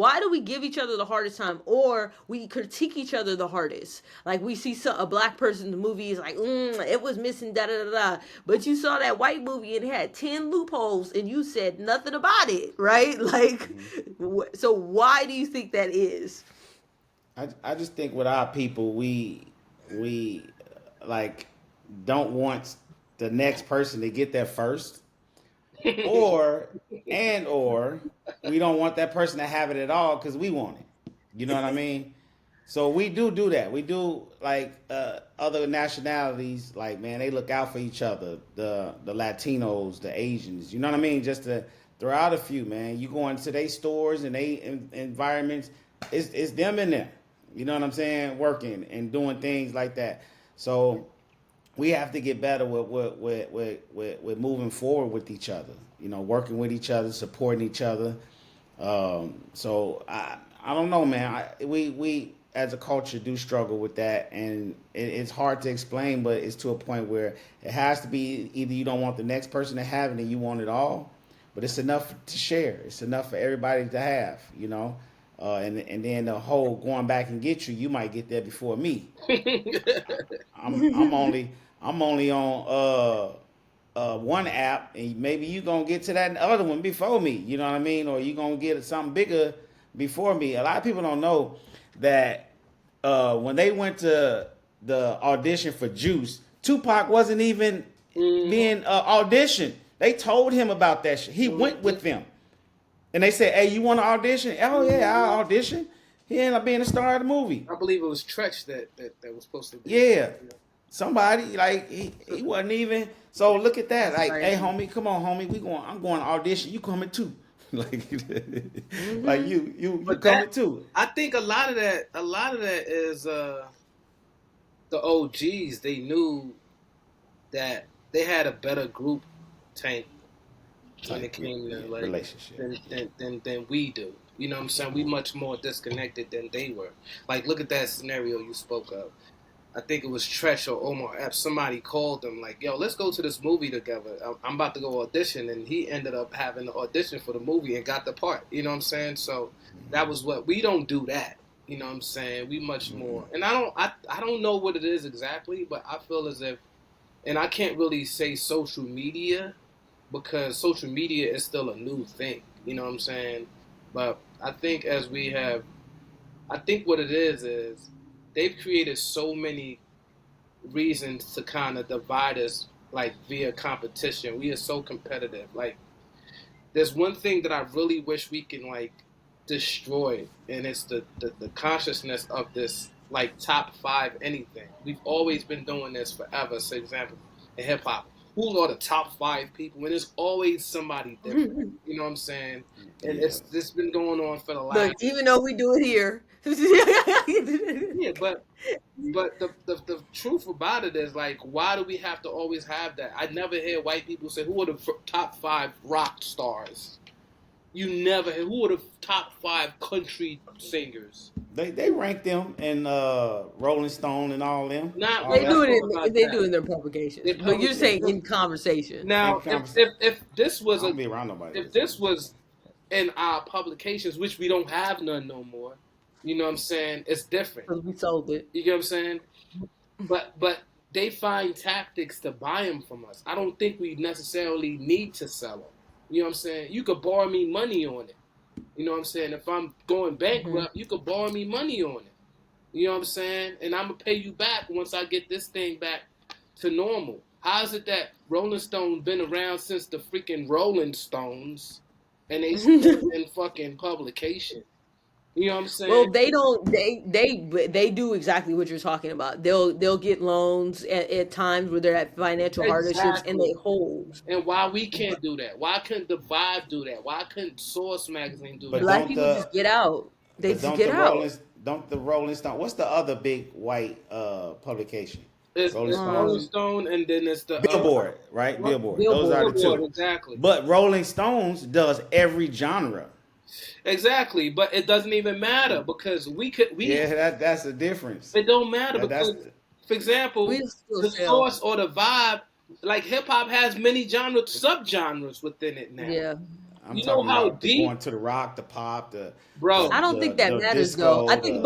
Why do we give each other the hardest time, or we critique each other the hardest? Like we see a black person in the movie is like, it was missing da da da da, but you saw that white movie and it had 10 loopholes, and you said nothing about it, right? Like, Mhm. so why do you think that is? I just think with our people, we like don't want the next person to get there first, or or we don't want that person to have it at all because we want it. You know what I mean? So we do that. We do like other nationalities. Like man, they look out for each other. The Latinos, the Asians. You know what I mean? Just to throw out a few, man. You go into their stores and they environments. It's them in there. You know what I'm saying? Working and doing things like that. So we have to get better with moving forward with each other. You know, working with each other, supporting each other. So I don't know, man. We as a culture do struggle with that, and it's hard to explain, but it's to a point where it has to be either you don't want the next person to have it and you want it all, but it's enough to share. It's enough for everybody to have, you know. And then the whole going back and get you, you might get there before me. I'm only I'm only on one app, and maybe you gonna get to that other one before me. You know what I mean? Or you gonna get something bigger before me. A lot of people don't know that when they went to the audition for Juice, Tupac wasn't even Mhm. being auditioned. They told him about that shit. He went Mhm. with them, and they said, "Hey, you want to audition? Oh yeah, Mhm. I'll audition." He ended up being the star of the movie. I believe it was Tretch that was supposed to be. Yeah, somebody like he wasn't even. So look at that. That's Like, hey, crazy. homie, come on, homie. We going. I'm going to audition. You coming too? like, like Hmm. you But that coming too? I think a lot of that is the OGs. They knew that they had a better group tank when Type it came to yeah, like relationship. than we do. You know what I'm saying? We much more disconnected than they were. Like look at that scenario you spoke of. I think it was Tresh or Omar Epps. Somebody called them like, "Yo, let's go to this movie together. I'm about to go audition," and he ended up having the audition for the movie and got the part. You know what I'm saying? So that was what we don't do that. You know what I'm saying? We much Mm-mm. more, and I don't know what it is exactly, but I feel as if, and I can't really say social media because social media is still a new thing. You know what I'm saying? But I think as we have, I think what it is they've created so many reasons to kind of divide us like via competition. We are so competitive. Like there's one thing that I really wish we can like destroy, and it's the consciousness of this like top five anything. We've always been doing this forever. For example, in hip hop, who are the top five people? And it's always somebody different. You know what I'm saying? And Yeah. it's this been going on for the Look, last even though we do it here. yeah, but the truth about it is like, why do we have to always have that? I never hear white people say who are the top five rock stars. You never hear who are the top five country singers. They rank them in Rolling Stone and all them. Not All we're They not that. do talking it about in they that. do it in their publications, They but you're publicly. Yeah. saying in conversation. In Now, conversation. if this I was don't be around nobody if listen to this that. was in our publications, which we don't have none no more, you know what I'm saying? It's different. Because we sold it. You get what I'm saying? But they find tactics to buy them from us. I don't think we necessarily need to sell them. You know what I'm saying? You could borrow me money on it. You know what I'm saying? If I'm going Hmm. bankrupt, you could borrow me money on it. You know what I'm saying? And I'm gonna pay you back once I get this thing back to normal. How is it that Rolling Stone been around since the freaking Rolling Stones, and they still in fucking publication? You know what I'm saying? Well, they don't. They do exactly what you're talking about. They'll get loans at times where they're at financial hardships, and they Exactly. hold. And why we But can't do that? Why couldn't the Vibe do that? Why couldn't Source Magazine do But that? black don't people just the get out. They but just get out. don't the Rolling Stone? What's the other big white publication? Rolling It's Rolling Stone, Um, Stone, and then it's the Billboard, right? what Billboard. Those are Billboard. the Billboard two. exactly. But Rolling Stones does every genre. Exactly, but it doesn't even matter because we Yeah, that's the difference. it don't matter That's because, for example, We still the sell. source or the vibe, like hip hop has many genre subgenres within it now. Yeah. I'm You know talking how about the deep, going to the rock, the pop, bro. I don't think that the matters though. I disco, think, the but